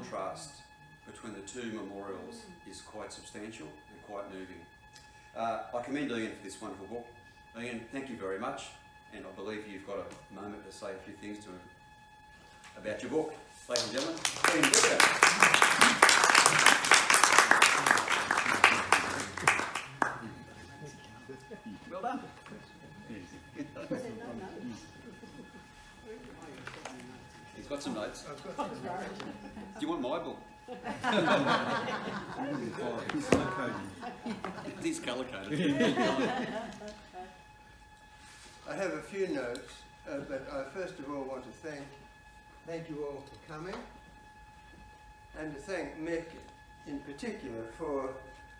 contrast between the two memorials is quite substantial and quite moving. I commend Ian for this wonderful book. Ian, thank you very much, and I believe you've got a moment to say a few things about your book. Ladies and gentlemen, Ian Bickerton. Well done. He's got some notes. Do you want my book? He's colour-coded. I have a few notes, but I first of all want to thank you all for coming, and to thank Mick in particular for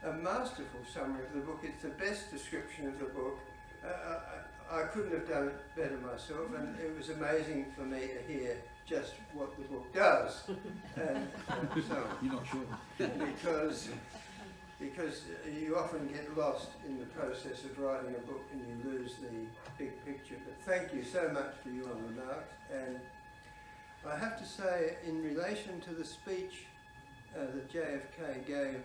a masterful summary of the book. It's the best description of the book. I couldn't have done it better myself, and it was amazing for me to hear just what the book does. And so, you're not sure? Because you often get lost in the process of writing a book and you lose the big picture. But thank you so much for your remarks. And I have to say, in relation to the speech that JFK gave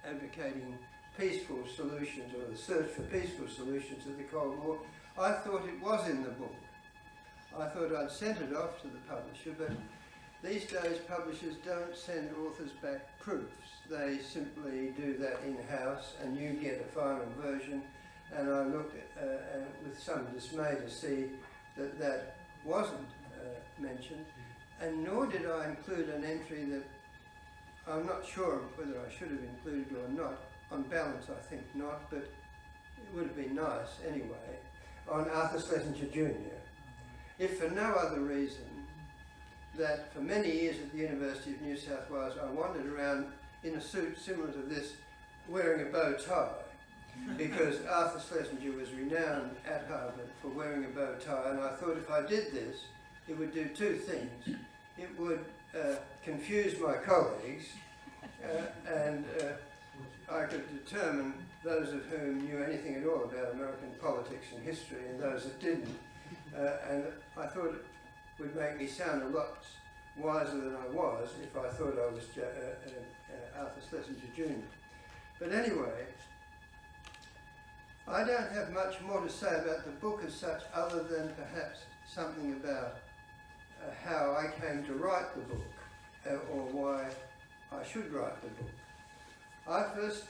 advocating peaceful solutions, or the search for peaceful solutions to the Cold War, I thought it was in the book. I thought I'd sent it off to the publisher, but these days publishers don't send authors back proofs. They simply do that in-house, and you get a final version. And I looked at, with some dismay to see that that wasn't mentioned, and nor did I include an entry that I'm not sure whether I should have included or not. On balance, I think not, but it would have been nice anyway, on Arthur Schlesinger Jr. If for no other reason that for many years at the University of New South Wales I wandered around in a suit similar to this, wearing a bow tie, because Arthur Schlesinger was renowned at Harvard for wearing a bow tie, and I thought if I did this, it would do two things. It would confuse my colleagues, and I could determine those of whom knew anything at all about American politics and history and those that didn't. And I thought it would make me sound a lot wiser than I was if I thought I was Arthur Schlesinger Jr. But anyway, I don't have much more to say about the book as such, other than perhaps something about how I came to write the book, or why I should write the book. I first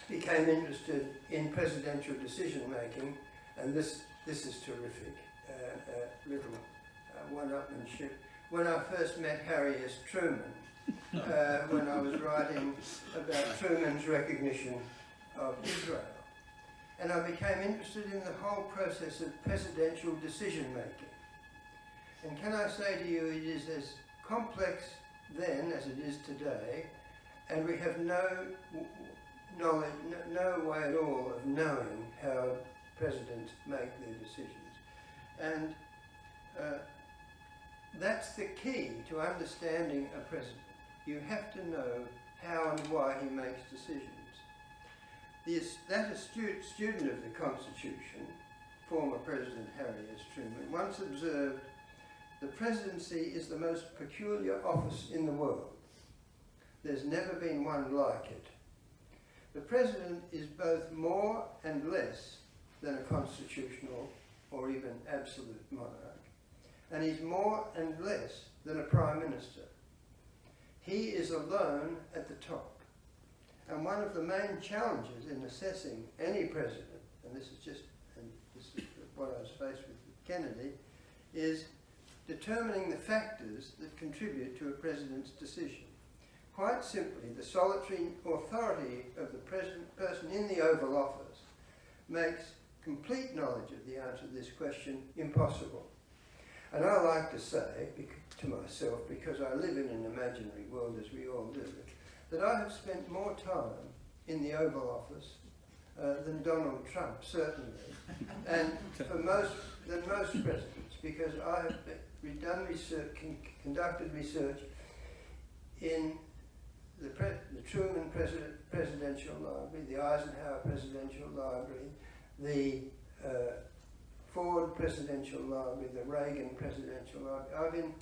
became interested in presidential decision making, and this is terrific, little one-upmanship, when I first met Harry S. Truman, when I was writing about Truman's recognition of Israel. And I became interested in the whole process of presidential decision making. And can I say to you, it is as complex then as it is today, and we have no knowledge, no way at all of knowing how presidents make their decisions. And that's the key to understanding a president. You have to know how and why he makes decisions. That astute student of the Constitution, former President Harry S. Truman, once observed, "The presidency is the most peculiar office in the world. There's never been one like it. The president is both more and less than a constitutional or even absolute monarch, and he's more and less than a prime minister. He is alone at the top. And one of the main challenges in assessing any president, and this is what I was faced with Kennedy, is determining the factors that contribute to a president's decision. Quite simply, the solitary authority of the person in the Oval Office makes complete knowledge of the answer to this question impossible. And I like to say to myself, because I live in an imaginary world as we all do, that I have spent more time in the Oval Office than Donald Trump, certainly, and than most presidents, because I have done research, conducted research in the Truman Presidential Library, the Eisenhower Presidential Library, the Ford Presidential Library, the Reagan Presidential Library.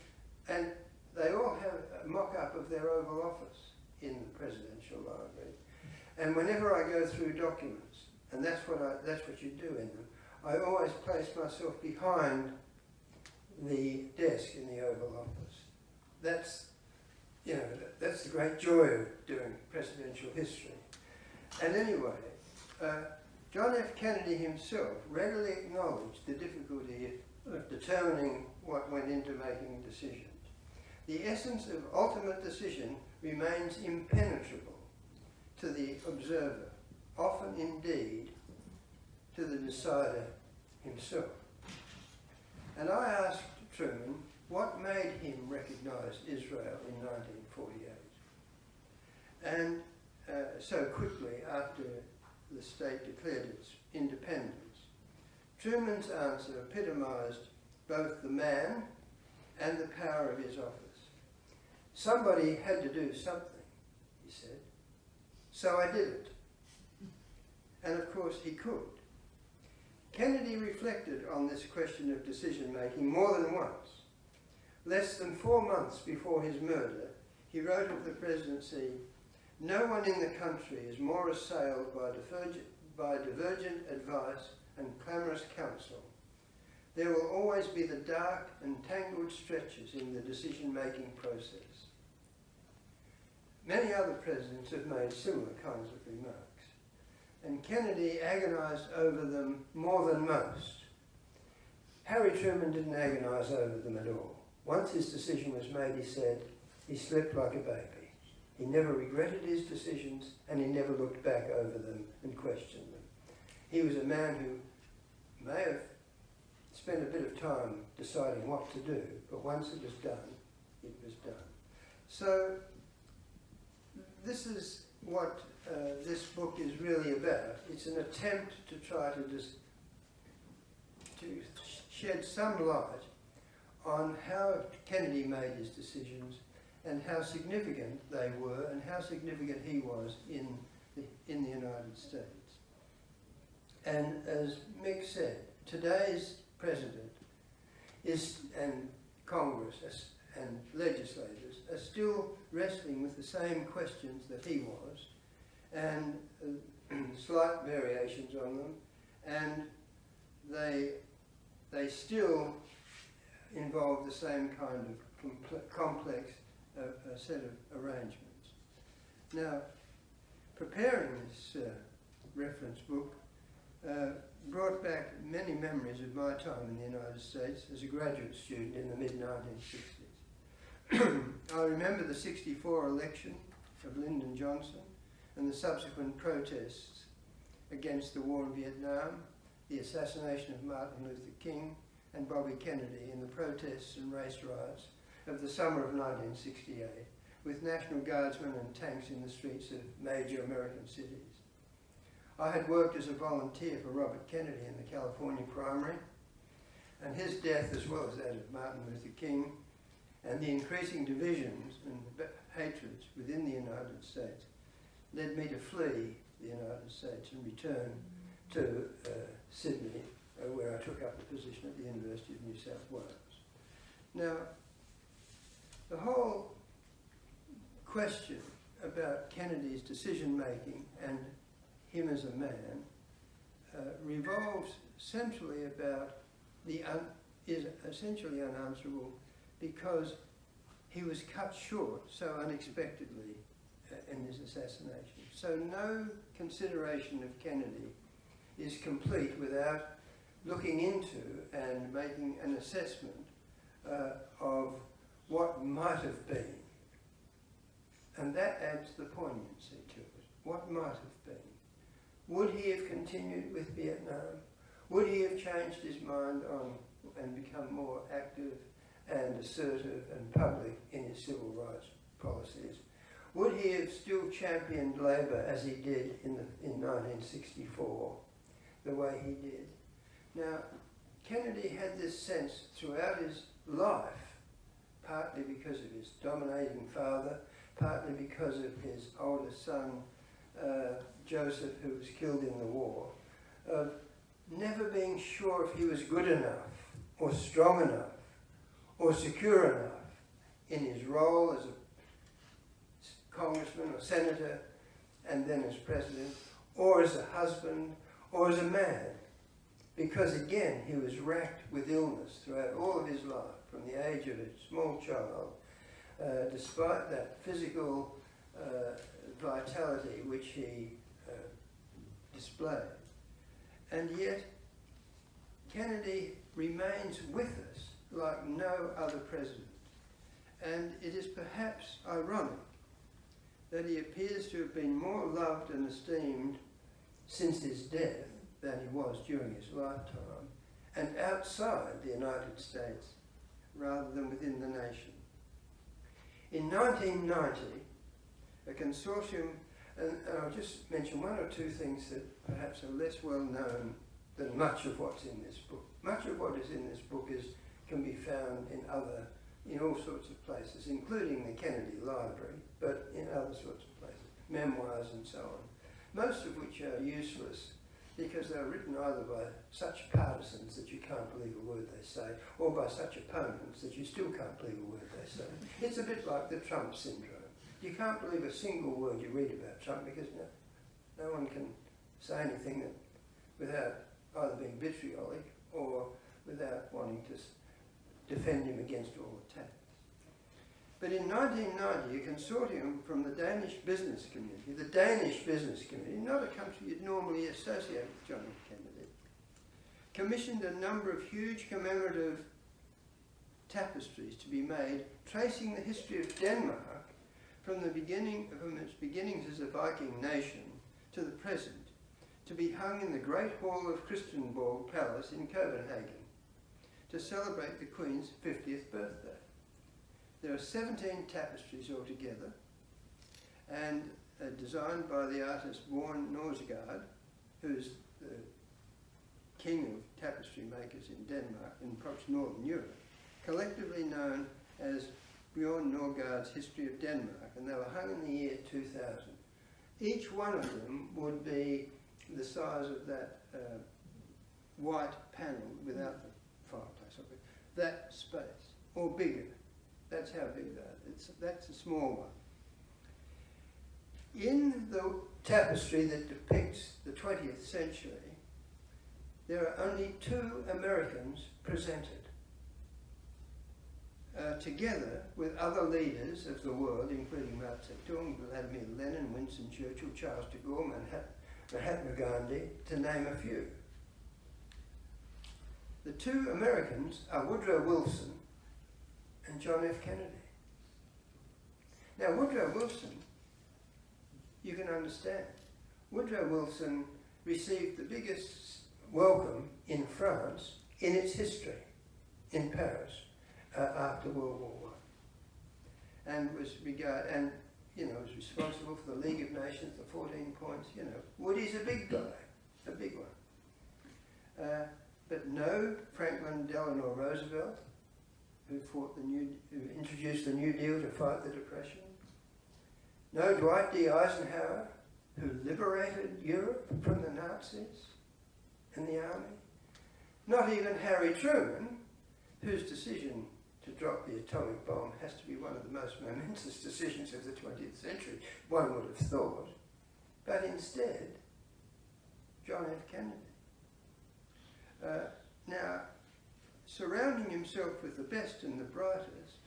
And they all have a mock-up of their Oval Office in the Presidential Library. And whenever I go through documents, and that's what you do in them, I always place myself behind the desk in the Oval Office. That's the great joy of doing presidential history. And anyway, John F. Kennedy himself readily acknowledged the difficulty of determining what went into making decisions. The essence of ultimate decision remains impenetrable to the observer, often indeed to the decider himself. And I asked Truman what made him recognise Israel in 1948. And so quickly after the state declared its independence. Truman's answer epitomised both the man and the power of his office. Somebody had to do something, he said, so I did it. And of course he could. Kennedy reflected on this question of decision-making more than once. Less than 4 months before his murder, he wrote of the presidency, "No one in the country is more assailed by divergent advice and clamorous counsel. There will always be the dark and tangled stretches in the decision-making process." Many other presidents have made similar kinds of remarks, and Kennedy agonised over them more than most. Harry Truman didn't agonise over them at all. Once his decision was made, he said, he slept like a baby. He never regretted his decisions, and he never looked back over them and questioned them. He was a man who may have spent a bit of time deciding what to do, but once it was done, it was done. So this is what this book is really about. It's an attempt to try to shed some light on how Kennedy made his decisions and how significant they were and how significant he was in the United States. And as Mick said, today's president and Congress and legislators are still wrestling with the same questions that he was, and slight variations on them, and they still involve the same kind of complex set of arrangements. Now, preparing this reference book brought back many memories of my time in the United States as a graduate student in the mid-1960s. I remember the '64 election of Lyndon Johnson and the subsequent protests against the war in Vietnam, the assassination of Martin Luther King and Bobby Kennedy in the protests and race riots of the summer of 1968, with National Guardsmen and tanks in the streets of major American cities. I had worked as a volunteer for Robert Kennedy in the California primary, and his death, as well as that of Martin Luther King, and the increasing divisions and hatreds within the United States led me to flee the United States and return to Sydney, where I took up a position at the University of New South Wales. Now, the whole question about Kennedy's decision-making and him as a man revolves centrally about is essentially unanswerable because he was cut short so unexpectedly in his assassination. So no consideration of Kennedy is complete without looking into and making an assessment of what might have been. And that adds the poignancy to it. What might have been. Would he have continued with Vietnam? Would he have changed his mind on and become more active and assertive and public in his civil rights policies? Would he have still championed Labour as he did in 1964, the way he did? Now, Kennedy had this sense throughout his life, partly because of his dominating father, partly because of his older son, Joseph, who was killed in the war, of never being sure if he was good enough, or strong enough, or secure enough in his role as a congressman or senator, and then as president, or as a husband, or as a man. Because again, he was racked with illness throughout all of his life, from the age of a small child, despite that physical vitality which he displayed. And yet, Kennedy remains with us like no other president. And it is perhaps ironic that he appears to have been more loved and esteemed since his death than he was during his lifetime, and outside the United States rather than within the nation. In 1990, a consortium, and I'll just mention one or two things that perhaps are less well known than much of what's in this book. Much of what is in this book can be found in all sorts of places, including the Kennedy Library, but in other sorts of places, memoirs and so on, most of which are useless because they're written either by such partisans that you can't believe a word they say, or by such opponents that you still can't believe a word they say. It's a bit like the Trump syndrome. You can't believe a single word you read about Trump because no one can say anything without either being vitriolic or without wanting to defend him against all attacks. But in 1990, a consortium from the Danish business community, not a country you'd normally associate with John F. Kennedy, commissioned a number of huge commemorative tapestries to be made tracing the history of Denmark from its beginnings as a Viking nation to the present, to be hung in the Great Hall of Christiansborg Palace in Copenhagen to celebrate the Queen's 50th birthday. There are 17 tapestries altogether, and designed by the artist Bjørn Norsgaard, who's the king of tapestry makers in Denmark and perhaps Northern Europe, collectively known as Bjørn Norsgaard's History of Denmark, and they were hung in the year 2000. Each one of them would be the size of that white panel without the fireplace, that space, or bigger. That's how big that is. That's a small one. In the tapestry that depicts the 20th century, there are only 2 Americans presented, together with other leaders of the world, including Mao Zedong, Vladimir Lenin, Winston Churchill, Charles de Gaulle, Mahatma Gandhi, to name a few. The 2 Americans are Woodrow Wilson and John F. Kennedy. Now, Woodrow Wilson, you can understand. Woodrow Wilson received the biggest welcome in France in its history, in Paris, after World War I, and was responsible for the League of Nations, the 14 points. Woody's a big guy, a big one. But no Franklin Delano Roosevelt, who introduced the New Deal to fight the Depression. No Dwight D. Eisenhower, who liberated Europe from the Nazis and the army. Not even Harry Truman, whose decision to drop the atomic bomb has to be one of the most momentous decisions of the 20th century, one would have thought. But instead, John F. Kennedy. Now, surrounding himself with the best and the brightest,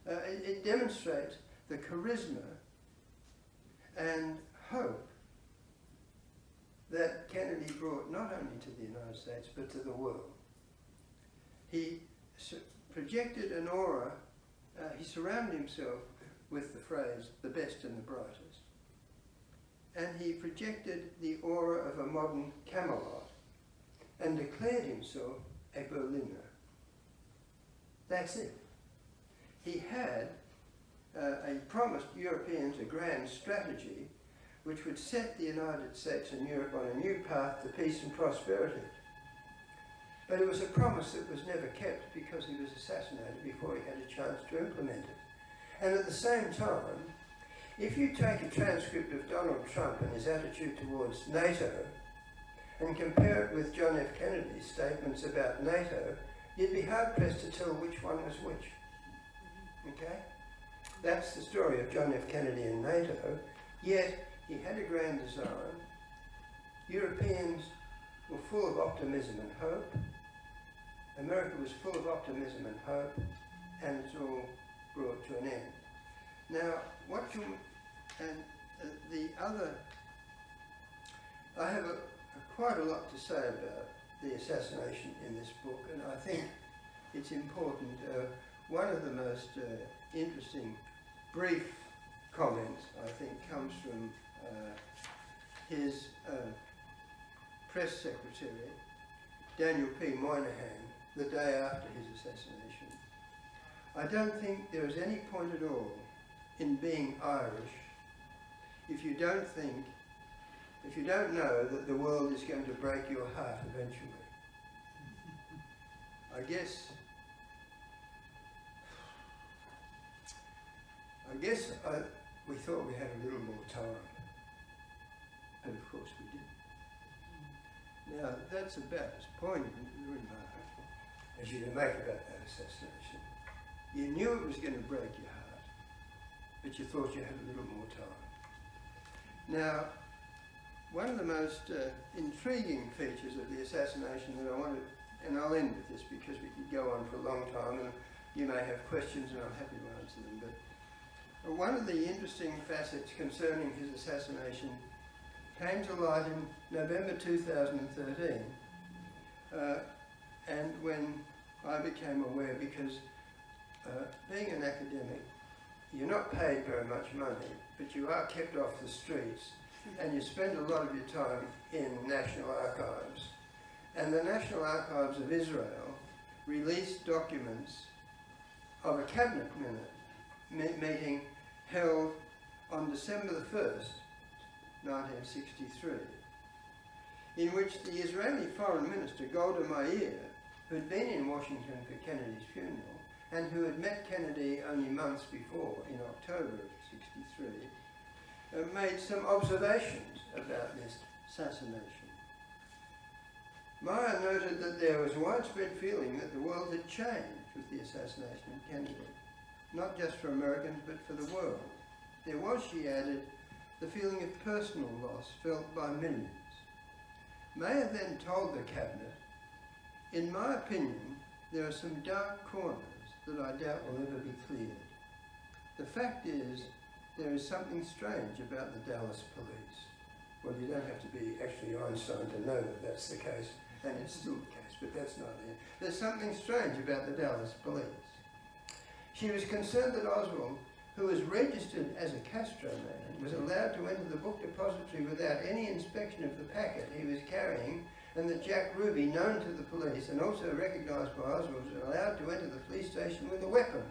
it demonstrates the charisma and hope that Kennedy brought not only to the United States but to the world. He projected an aura, he surrounded himself with the phrase, the best and the brightest. And he projected the aura of a modern Camelot and declared himself a Berliner. That's it. He had promised Europeans a grand strategy which would set the United States and Europe on a new path to peace and prosperity. But it was a promise that was never kept because he was assassinated before he had a chance to implement it. And at the same time, if you take a transcript of Donald Trump and his attitude towards NATO and compare it with John F. Kennedy's statements about NATO, you'd be hard-pressed to tell which one was which. Okay? That's the story of John F. Kennedy and NATO, yet he had a grand design. Europeans were full of optimism and hope. America was full of optimism and hope, and it's all brought to an end. Now, I have quite a lot to say about the assassination in this book, and I think it's important. One of the most interesting brief comments, I think, comes from his press secretary, Daniel P. Moynihan, the day after his assassination. I don't think there is any point at all in being Irish if you don't know that the world is going to break your heart eventually. We thought we had a little more time, and of course we didn't. Now, that's about as poignant a remark as you can make about that assassination. You knew it was going to break your heart, but you thought you had a little more time. Now, one of the most intriguing features of the assassination that I wanted, and I'll end with this because we could go on for a long time and you may have questions and I'm happy to answer them, but one of the interesting facets concerning his assassination came to light in November 2013, and when I became aware, because being an academic, you're not paid very much money, but you are kept off the streets, and you spend a lot of your time in National Archives. And the National Archives of Israel released documents of a cabinet meeting held on December the 1st, 1963, in which the Israeli Foreign Minister Golda Meir, who had been in Washington for Kennedy's funeral, and who had met Kennedy only months before, in October of '63, made some observations about this assassination. Meir noted that there was a widespread feeling that the world had changed with the assassination of Kennedy, not just for Americans, but for the world. There was, she added, the feeling of personal loss felt by millions. Meir then told the cabinet, "In my opinion, there are some dark corners that I doubt will ever be cleared. The fact is, there is something strange about the Dallas police." Well, you don't have to be actually Einstein to know that that's the case, and it's still the case, but that's not it. There's something strange about the Dallas police. She was concerned that Oswald, who was registered as a Castro man, was allowed to enter the book depository without any inspection of the packet he was carrying, and that Jack Ruby, known to the police and also recognised by Oswald, was allowed to enter the police station with a weapon.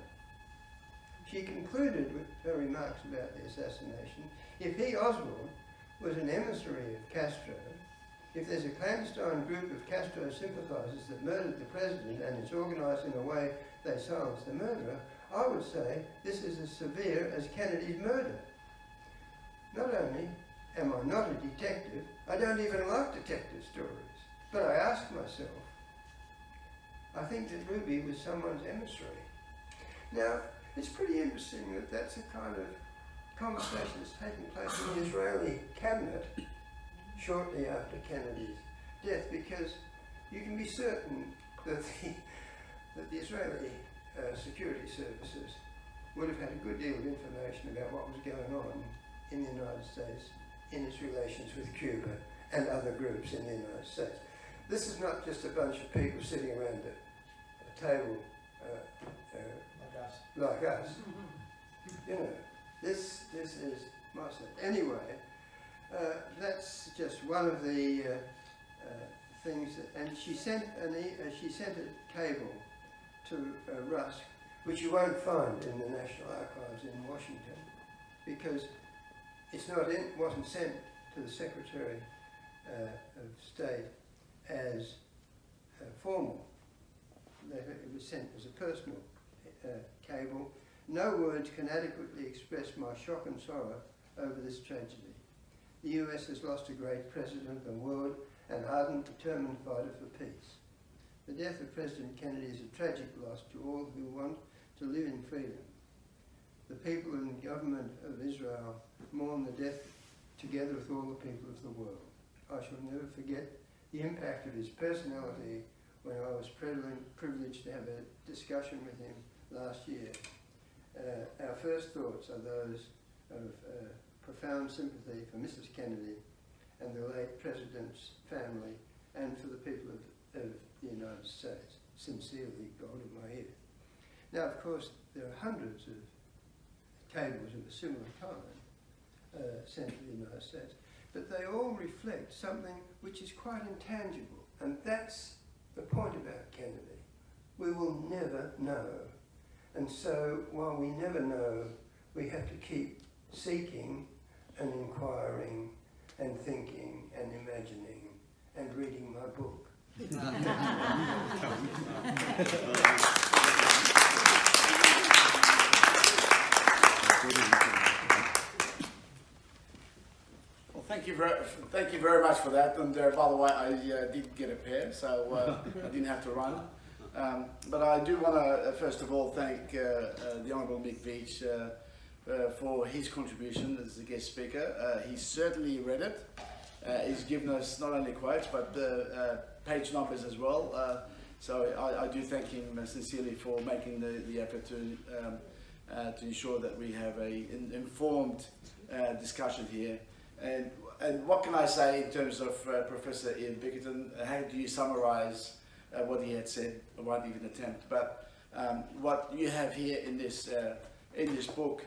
She concluded with her remarks about the assassination, if he, Oswald, was an emissary of Castro, if there's a clandestine group of Castro sympathisers that murdered the president and it's organised in a way they silenced the murderer, I would say this is as severe as Kennedy's murder. Not only am I not a detective, I don't even like detective stories, but I ask myself, I think that Ruby was someone's emissary. Now, it's pretty interesting that that's a kind of conversation that's taking place in the Israeli cabinet shortly after Kennedy's death, because you can be certain that the Israeli security services would have had a good deal of information about what was going on in the United States in its relations with Cuba and other groups in the United States. This is not just a bunch of people sitting around a table like us. You know, this is my stuff. Anyway, that's just one of the things. And she sent a cable to Rusk, which you won't find in the National Archives in Washington, because wasn't sent to the Secretary of State as formal. It was sent as a personal cable. No words can adequately express my shock and sorrow over this tragedy. The US has lost a great president, a world, an ardent, determined fighter for peace. The death of President Kennedy is a tragic loss to all who want to live in freedom. the people and government of Israel mourn the death together with all the people of the world. I shall never forget the impact of his personality when I was privileged to have a discussion with him last year. Our first thoughts are those of profound sympathy for Mrs. Kennedy and the late President's family and for the people of the United States. Sincerely, God in my ear. Now, of course, there are hundreds of cables of a similar kind sent to the United States, but they all reflect something which is quite intangible, and that's the point about Kennedy. We will never know, and so while we never know, we have to keep seeking and inquiring and thinking and imagining and reading my book. Well, thank you very much for that. And by the way, I did get a pair, so I didn't have to run. But I do want to first of all thank the Honourable Mick Veitch for his contribution as a guest speaker. He certainly read it. He's given us not only quotes but page numbers as well. So I do thank him sincerely for making the effort to ensure that we have an informed discussion here. And what can I say in terms of Professor Ian Bickerton? How do you summarise what he had said? I won't even attempt, but what you have here in this book